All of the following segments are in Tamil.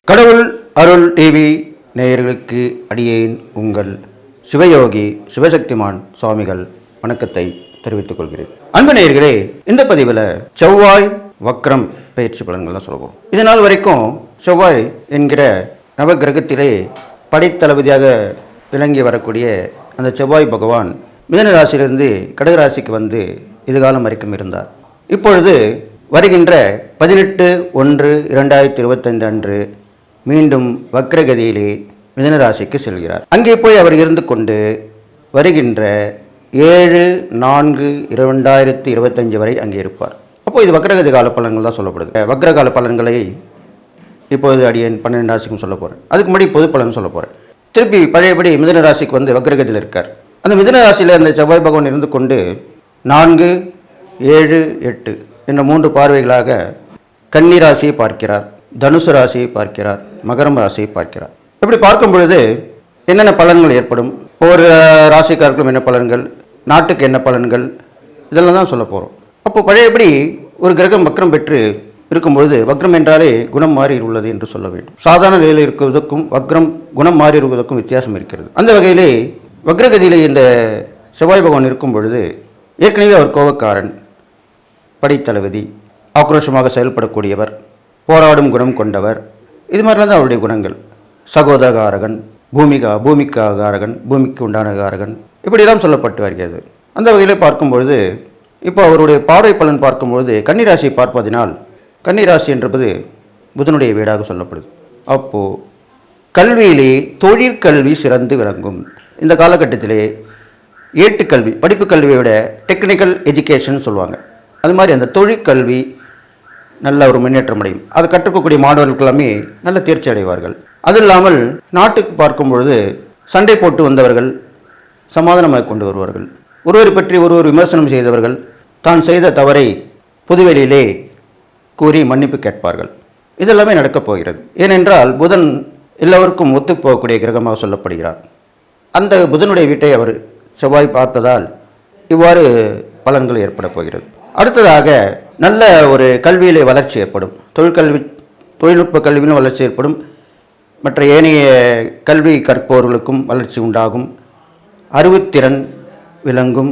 கடவுள் அருள் டிவி நேயர்களுக்கு அடியேன் உங்கள் சிவயோகி சிவசக்திமான் சுவாமிகள் வணக்கத்தை தெரிவித்துக் கொள்கிறேன். அன்பு நேயர்களே, இந்த பதிவில் செவ்வாய் வக்ரம் பயிற்சி பலன்கள்லாம் சொல்லுவோம். இதனால் வரைக்கும் செவ்வாய் என்கிற நவகிரகத்திலே படைத்தளபதியாக விளங்கி வரக்கூடிய அந்த செவ்வாய் பகவான் மிதுன ராசியிலிருந்து கடகராசிக்கு வந்து இதுகாலம் வரைக்கும் இருந்தார். இப்பொழுது வருகின்ற 18/1/2025 அன்று மீண்டும் வக்ரகதியிலே மிதுன ராசிக்கு செல்கிறார். அங்கே போய் அவர் இருந்து கொண்டு வருகின்ற 7/4/2025 வரை அங்கே இருப்பார். அப்போது இது வக்ரகதி கால பலன்கள் தான் சொல்லப்படுது. வக்ரகால பலன்களை இப்போது அடியேன் 12 ராசிக்கும் சொல்ல போகிறேன். அதுக்கு முன்னாடி பொது பலன் சொல்ல போகிறேன். திருப்பி பழையபடி மிதுன ராசிக்கு வந்து வக்ரகதியில் இருக்கார். அந்த மிதுன ராசியில் அந்த செவ்வாய் பகவான் இருந்து கொண்டு 4, 7, 8 என்ற 3 பார்வைகளாக கன்னி ராசியை பார்க்கிறார், தனுசு ராசியை பார்க்கிறார், மகரம் ராசியை பார்க்கிறார். இப்படி பார்க்கும் பொழுது என்னென்ன பலன்கள் ஏற்படும், ஒவ்வொரு ராசிக்காருக்கும் என்ன பலன்கள், நாட்டுக்கு என்ன பலன்கள், இதெல்லாம் தான் சொல்ல போகிறோம். அப்போ பழையபடி ஒரு கிரகம் வக்ரம் பெற்று இருக்கும்பொழுது வக்ரம் என்றாலே குணம் மாறி உள்ளது என்று சொல்ல வேண்டும். சாதாரண நிலையில் இருக்கிறதுக்கும் வக்ரம் குணம் மாறி இருப்பதற்கும் வித்தியாசம் இருக்கிறது. அந்த வகையிலே வக்ரகதியிலே இந்த செவ்வாய் பகவான் இருக்கும் பொழுது ஏற்கனவே அவர் கோபக்காரன், படைத்தளபதி, ஆக்ரோஷமாக செயல்படக்கூடியவர், போராடும் குணம் கொண்டவர், இது மாதிரிலாம் தான் அவருடைய குணங்கள். சகோதரகாரகன், பூமிக்காகாரகன், பூமிக்கு உண்டான காரகன், இப்படியெல்லாம் சொல்லப்பட்டு வருகிறது. அந்த வகையில் பார்க்கும்பொழுது இப்போ அவருடைய பார்வை பலன் பார்க்கும்பொழுது கன்னிராசியை பார்ப்பதினால் கன்னிராசி என்பது புதனுடைய வீடாக சொல்லப்படுது. அப்போது கல்வியிலே தொழிற்கல்வி சிறந்து விளங்கும். இந்த காலகட்டத்திலே ஏட்டுக்கல்வி, படிப்பு கல்வியை விட டெக்னிக்கல் எஜுகேஷன் சொல்லுவாங்க, அது மாதிரி அந்த தொழிற்கல்வி நல்ல ஒரு முன்னேற்றம் அடையும். அதை கற்றுக்கக்கூடிய மாணவர்கள் எல்லாமே நல்ல தேர்ச்சி அடைவார்கள். அது இல்லாமல் நாட்டுக்கு பார்க்கும் பொழுது சண்டை போட்டு வந்தவர்கள் சமாதானமாக கொண்டு வருவார்கள். ஒருவரை பற்றி ஒருவர் விமர்சனம் செய்தவர்கள் தான் செய்த தவறை பொதுவெளியிலே கூறி மன்னிப்பு கேட்பார்கள். இதெல்லாமே நடக்கப் போகிறது. ஏனென்றால் புதன் எல்லோருக்கும் ஒத்துப்போகக்கூடிய கிரகமாக சொல்லப்படுகிறார். அந்த புதனுடைய வீட்டை அவர் செவ்வாய் பார்ப்பதால் இவ்வாறு பலன்கள் ஏற்பட போகிறது. அடுத்ததாக நல்ல ஒரு கல்வியிலே வளர்ச்சி ஏற்படும். தொழில்நுட்ப கல்வியிலும் வளர்ச்சி ஏற்படும். மற்ற ஏனைய கல்வி கற்பவர்களுக்கும் வளர்ச்சி உண்டாகும். அறிவுத்திறன் விளங்கும்.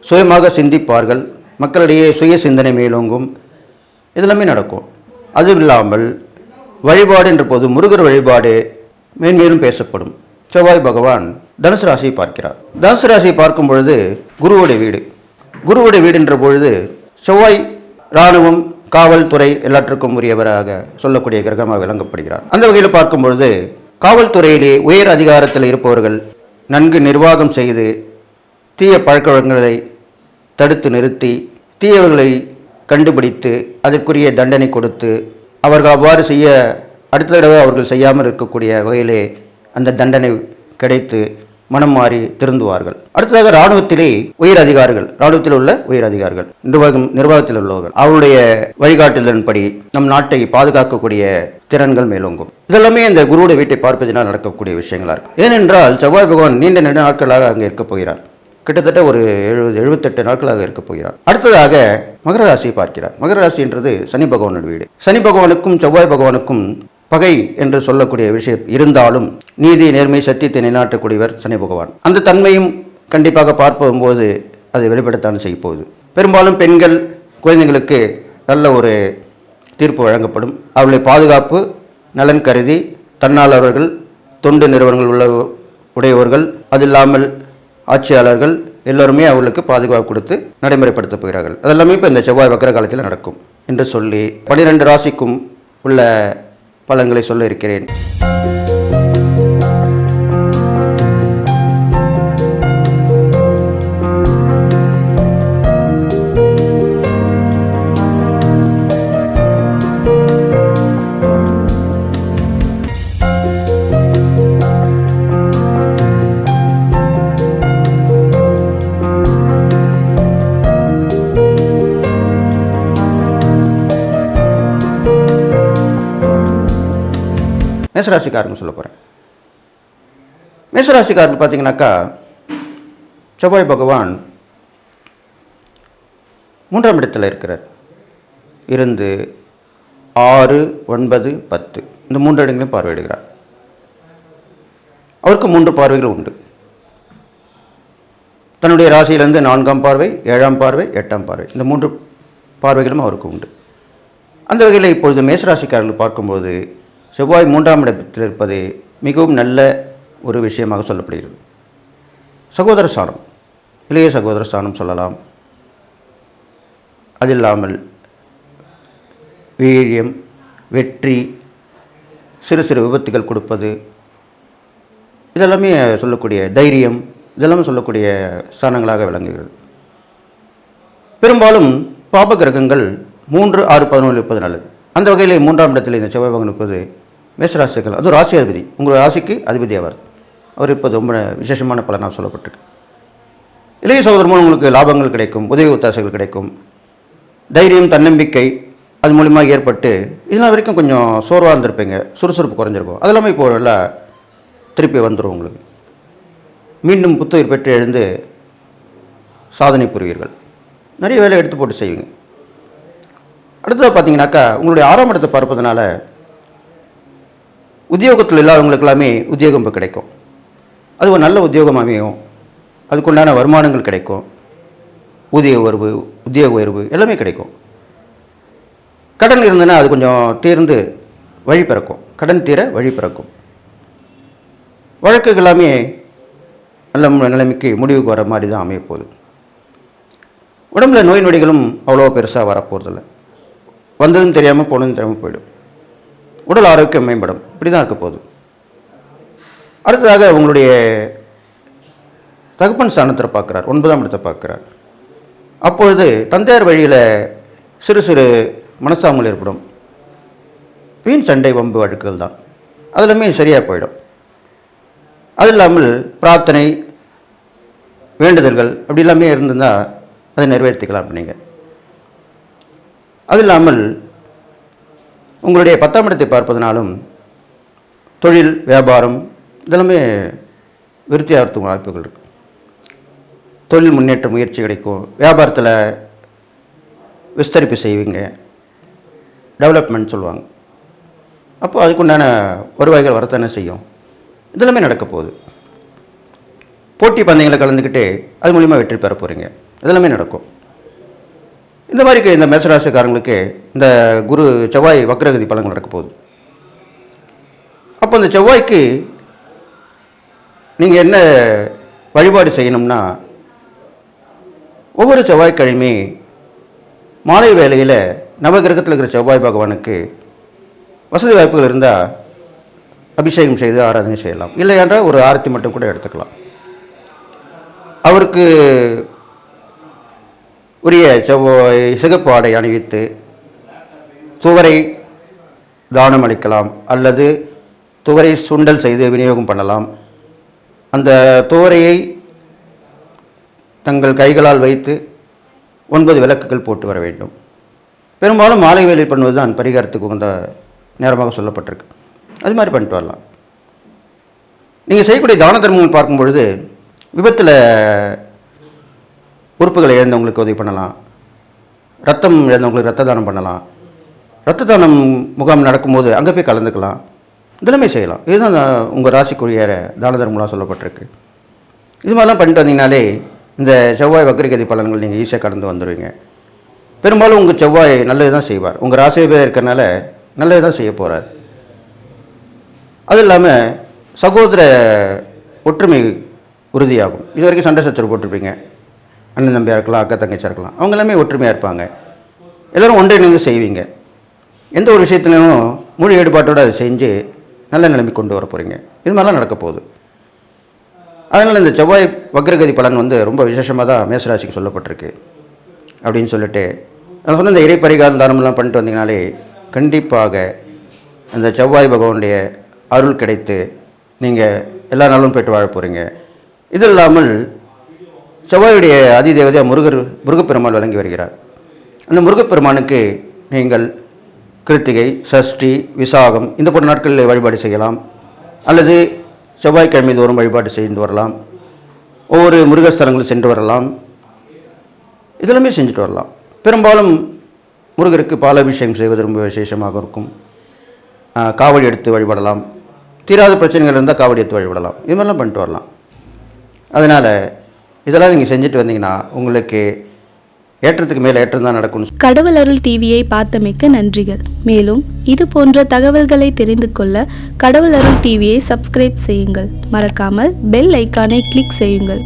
சுயமாக சிந்திப்பார்கள். மக்களிடையே சுய சிந்தனை மேலோங்கும். இதெல்லாமே நடக்கும். அதுவும் இல்லாமல் வழிபாடு என்ற போது முருகர் வழிபாடு மேன்மேலும் பேசப்படும். செவ்வாய் பகவான் தனுசு ராசியை பார்க்கிறார். தனுசு ராசியை பார்க்கும் பொழுது குருவுடைய வீடு. குருவுடைய வீடு என்ற பொழுது செவ்வாய் இராணுவம், காவல்துறை எல்லாற்றுக்கும் உரியவராக சொல்லக்கூடிய கிரகமாக விளங்கப்படுகிறார். அந்த வகையில் பார்க்கும் பொழுது காவல்துறையிலே உயர் அதிகாரத்தில் இருப்பவர்கள் நன்கு நிர்வாகம் செய்து தீய பழக்கவழக்கங்களை தடுத்து நிறுத்தி தீயவர்களை கண்டுபிடித்து அதற்குரிய தண்டனை கொடுத்து அவர்கள் அவ்வாறு செய்ய அடுத்த தடவை அவர்கள் செய்யாமல் இருக்கக்கூடிய வகையிலே அந்த தண்டனை கிடைத்து மனம் மாறி திருந்துவார்கள். அடுத்ததாக இராணுவத்திலே உயர் அதிகாரிகள், இராணுவத்தில் உள்ள உயர் அதிகாரிகள், நிர்வாகத்தில் உள்ளவர்கள், அவருடைய வழிகாட்டுதலின்படி நம் நாட்டை பாதுகாக்கக்கூடிய திறன்கள் மேலோங்கும். இதெல்லாமே இந்த குருவுடைய வீட்டை பார்ப்பதனால் நடக்கக்கூடிய விஷயங்களா இருக்கும். ஏனென்றால் செவ்வாய் பகவான் நீண்ட நாட்களாக அங்கே இருக்க போகிறார். கிட்டத்தட்ட ஒரு 78 நாட்களாக இருக்க போகிறார். அடுத்ததாக மகர ராசியை பார்க்கிறார். மகர ராசி என்றது சனி பகவானோட வீடு. சனி பகவானுக்கும் செவ்வாய் பகவானுக்கும் பகை என்று சொல்லக்கூடிய விஷயம் இருந்தாலும் நீதி, நேர்மை, சத்தியத்தை நிலைநாட்டக்கூடியவர் சனி பகவான். அந்த தன்மையும் கண்டிப்பாக பார்க்கும்போது அதை வெளிப்படத்தான் செய்ய போகுது. பெரும்பாலும் பெண்கள், குழந்தைங்களுக்கு நல்ல ஒரு தீர்ப்பு வழங்கப்படும். அவர்களை பாதுகாப்பு நலன் கருதி தன்னாளர்கள், தொண்டு நிறுவனங்கள் உடையவர்கள், அது இல்லாமல் ஆட்சியாளர்கள் எல்லோருமே அவர்களுக்கு பாதுகாப்பு கொடுத்து நடைமுறைப்படுத்த போகிறார்கள். அதெல்லாமே இப்போ இந்த செவ்வாய் வக்ர காலத்தில் நடக்கும் என்று சொல்லி 12 ராசிக்கும் உள்ள பலன்களை சொல்ல இருக்கிறேன். மேசராசிக்காரங்க சொல்ல போகிறேன். மேசராசிக்காரர்கள் பார்த்தீங்கன்னாக்கா செவ்வாய் பகவான் 3ஆம் இடத்தில் இருக்கிறார். இருந்து 6, 9, 10 இந்த 3 இடங்களையும் பார்வையிடுகிறார். அவருக்கு 3 பார்வைகள் உண்டு. தன்னுடைய ராசியிலிருந்து 4ஆம் பார்வை, 7ஆம் பார்வை, 8ஆம் பார்வை இந்த 3 பார்வைகளும் அவருக்கு உண்டு. அந்த வகையில் இப்பொழுது மேசராசிக்காரர்கள் பார்க்கும்போது செவ்வாய் 3ஆம் இடத்தில் இருப்பது மிகவும் நல்ல ஒரு விஷயமாக சொல்லப்படுகிறது. சகோதர ஸ்தானம், இளைய சகோதர ஸ்தானம் சொல்லலாம். அது இல்லாமல் வீரியம், வெற்றி, சிறு சிறு விபத்துகள் கொடுப்பது, இதெல்லாமே சொல்லக்கூடிய தைரியம், இதெல்லாமே சொல்லக்கூடிய ஸ்தானங்களாக விளங்குகிறது. பெரும்பாலும் பாப கிரகங்கள் 3, 6, 11 இருப்பது நல்லது. அந்த வகையில் 3ஆம் இடத்தில் இந்த செவ்வாய் பகவான் இருப்பது மேசராசிகள், அதுவும் ராசி அதிபதி, உங்கள் ராசிக்கு அதிபதி அவர் இருப்பது ரொம்ப விசேஷமான பலனாக சொல்லப்பட்டிருக்கு. இளைய சகோதரர் மூலம் உங்களுக்கு லாபங்கள் கிடைக்கும், உதவி ஒத்தாசைகள் கிடைக்கும், தைரியம், தன்னம்பிக்கை அது மூலியமாக ஏற்பட்டு இதெல்லாம் வரைக்கும் கொஞ்சம் சோர்வாக இருந்திருப்பீங்க, சுறுசுறுப்பு குறைஞ்சிருக்கும். அதெல்லாமே இப்போ எல்லாம் திருப்பி வந்துடும். உங்களுக்கு மீண்டும் புத்துயிர் பெற்று எழுந்து சாதனை புரிவீர்கள். நிறைய வேலை எடுத்து போட்டு செய்வீங்க. அடுத்ததாக பார்த்தீங்கன்னாக்கா உங்களுடைய 6ஆம் இடத்தை பார்ப்பதனால உத்தியோகத்தில் இல்லாதவங்களுக்கு எல்லாமே உத்தியோகம் இப்போ கிடைக்கும். அது ஒரு நல்ல உத்தியோகம் அமையும், அதுக்குண்டான வருமானங்கள் கிடைக்கும், உத்தியோக உயர்வு எல்லாமே கிடைக்கும். கடன் இருந்ததுன்னா அது கொஞ்சம் தீர்ந்து வழி பிறக்கும், கடன் தீர வழி பிறக்கும். வழக்குகள் எல்லாமே நல்ல நிலைமைக்கு முடிவுக்கு வர மாதிரி தான் அமையப்போகுது. உடம்புல நோய் நொடிகளும் அவ்வளோ பெருசாக வரப்போகிறதில்ல. வந்ததும் தெரியாமல் போனதும் தெரியாமல் போயிடும். உடல் ஆரோக்கியம் மேம்படும். இப்படி தான் இருக்க போகுது. அடுத்ததாக உங்களுடைய தகப்பன் ஸ்தானத்தில் பார்க்குறார், 9ஆம் இடத்தை பார்க்குறார். அப்பொழுது தந்தையார் வழியில் சிறு சிறு மனஸ்தாபங்கள் ஏற்படும். வீண் சண்டை வம்பு வழக்குகள் தான், அதெல்லாமே சரியாக போயிடும். அது இல்லாமல் பிரார்த்தனை, வேண்டுதல்கள் அப்படி எல்லாமே இருந்திருந்தால் அதை நிறைவேற்றிக்கலாம் நீங்கள். அது இல்லாமல் உங்களுடைய 10ஆம் இடத்தை பார்ப்பதனாலும் தொழில், வியாபாரம் இதெல்லாமே விருத்தியாகிறதுக்கு வாய்ப்புகள் இருக்குது. தொழில் முன்னேற்ற முயற்சி கிடைக்கும், வியாபாரத்தில் விஸ்தரிப்பு செய்வீங்க, டெவலப்மெண்ட் சொல்லுவாங்க. அப்போது அதுக்குண்டான வருவாய்கள் வரத்தானே செய்யும். இதெல்லாமே நடக்க போகுது. போட்டி பந்தயங்களை கலந்துக்கிட்டு அது மூலிமா வெற்றி பெற போகிறீங்க. இதெல்லாமே நடக்கும். இந்த மாதிரி இந்த மேசராசிக்காரங்களுக்கு இந்த செவ்வாய் வக்ரகதி பலன்கள் நடக்க போகுது. அப்போ இந்த செவ்வாய்க்கு நீங்கள் என்ன வழிபாடு செய்யணும்னா, ஒவ்வொரு செவ்வாய்க்கிழமை மாலை வேளையில் நவகிரகத்தில் இருக்கிற செவ்வாய் பகவானுக்கு வசதி வாய்ப்புகள் இருந்தால் அபிஷேகம் செய்து ஆராதனை செய்யலாம். இல்லை என்றால் ஒரு ஆரத்தி மட்டும் கூட எடுத்துக்கலாம். அவருக்கு உரிய சிகப்பு ஆடை அணிவித்து துவரை தானம் அளிக்கலாம், அல்லது துவரை சுண்டல் செய்து விநியோகம் பண்ணலாம். அந்த துவரையை தங்கள் கைகளால் வைத்து 9 விளக்குகள் போட்டு வர வேண்டும். பெரும்பாலும் மாலை வேலை பண்ணுவது தான் பரிகாரத்துக்கு உகந்த நேரமாக சொல்லப்பட்டிருக்கு. அது மாதிரி பண்ணிட்டு வரலாம். நீங்கள் செய்யக்கூடிய தான தர்மங்கள் பார்க்கும் பொழுது விபத்தில் உறுப்புகளை இழந்தவங்களுக்கு உதவி பண்ணலாம், ரத்தம் இழந்தவங்களுக்கு ரத்த தானம் பண்ணலாம், ரத்த தானம் முகாம் நடக்கும்போது அங்கே போய் கலந்துக்கலாம். இதெல்லாமே செய்யலாம். இதுதான் உங்கள் ராசிக்குரிய தான தர்மங்களாக சொல்லப்பட்டிருக்கு. இது மாதிரிலாம் பண்ணிட்டு வந்தீங்கனாலே இந்த செவ்வாய் வக்ரகதி பலன்கள் நீங்கள் ஈஸியாக கடந்து வந்துடுவீங்க. பெரும்பாலும் உங்கள் செவ்வாய் நல்லது தான் செய்வார். உங்கள் ராசியாக இருக்கிறனால நல்லது தான் செய்ய போகிறார். அது இல்லாமல் சகோதர ஒற்றுமை உறுதியாகும். இது வரைக்கும் சண்டை சச்சரவு போட்டிருப்பீங்க, அண்ணன் தம்பியாக இருக்கலாம், அக்கா தங்கச்சியாக இருக்கலாம், அவங்க எல்லாமே ஒற்றுமையாக இருப்பாங்க. எல்லோரும் ஒன்றிணைந்து செய்வீங்க. எந்த ஒரு விஷயத்துலையும் முழு ஈடுபாட்டோடு அதை செஞ்சு நல்ல நிலைமை கொண்டு வர போகிறீங்க. இது மாதிரிலாம் நடக்க போகுது. அதனால் இந்த செவ்வாய் வக்ரகதி பலன் ரொம்ப விசேஷமாக தான் மேசராசிக்கு சொல்லப்பட்டிருக்கு அப்படின்னு சொல்லிட்டு நான் சொன்ன இந்த இறை பரிகார தானமெல்லாம் பண்ணிட்டு வந்தீங்கனாலே கண்டிப்பாக அந்த செவ்வாய் பகவானுடைய அருள் கிடைத்து நீங்கள் எல்லா நாளும் பெற்று வாழ போகிறீங்க. இது இல்லாமல் செவ்வாயுடைய அதிதேவதையாக முருகப்பெருமாள் வழங்கி வருகிறார். அந்த முருகப்பெருமானுக்கு நீங்கள் கிருத்திகை, சஷ்டி, விசாகம் இந்த போன்ற நாட்களில் வழிபாடு செய்யலாம், அல்லது செவ்வாய்க்கிழமை தோறும் வழிபாடு செய்து வரலாம். ஒவ்வொரு முருகஸ்தலங்களும் சென்று வரலாம். இதெல்லாமே செஞ்சுட்டு வரலாம். பெரும்பாலும் முருகருக்கு பாலாபிஷேகம் செய்வது ரொம்ப விசேஷமாக இருக்கும். காவடி எடுத்து வழிபடலாம். தீராத பிரச்சனைகள் இருந்தால் காவடி எடுத்து வழிபடலாம். இது மாதிரிலாம் பண்ணிட்டு வரலாம். அதனால் இதெல்லாம் நீங்கள் செஞ்சுட்டு வந்தீங்கன்னா உங்களுக்கு ஏற்றத்துக்கு மேலே ஏற்றம் தான் நடக்கும். கடவுள் அருள் டிவியை பார்த்தமைக்கு நன்றிகள். மேலும் இது போன்ற தகவல்களை தெரிந்து கொள்ள கடவுள் அருள் டிவியை சப்ஸ்கிரைப் செய்யுங்கள். மறக்காமல் பெல் ஐக்கானை கிளிக் செய்யுங்கள்.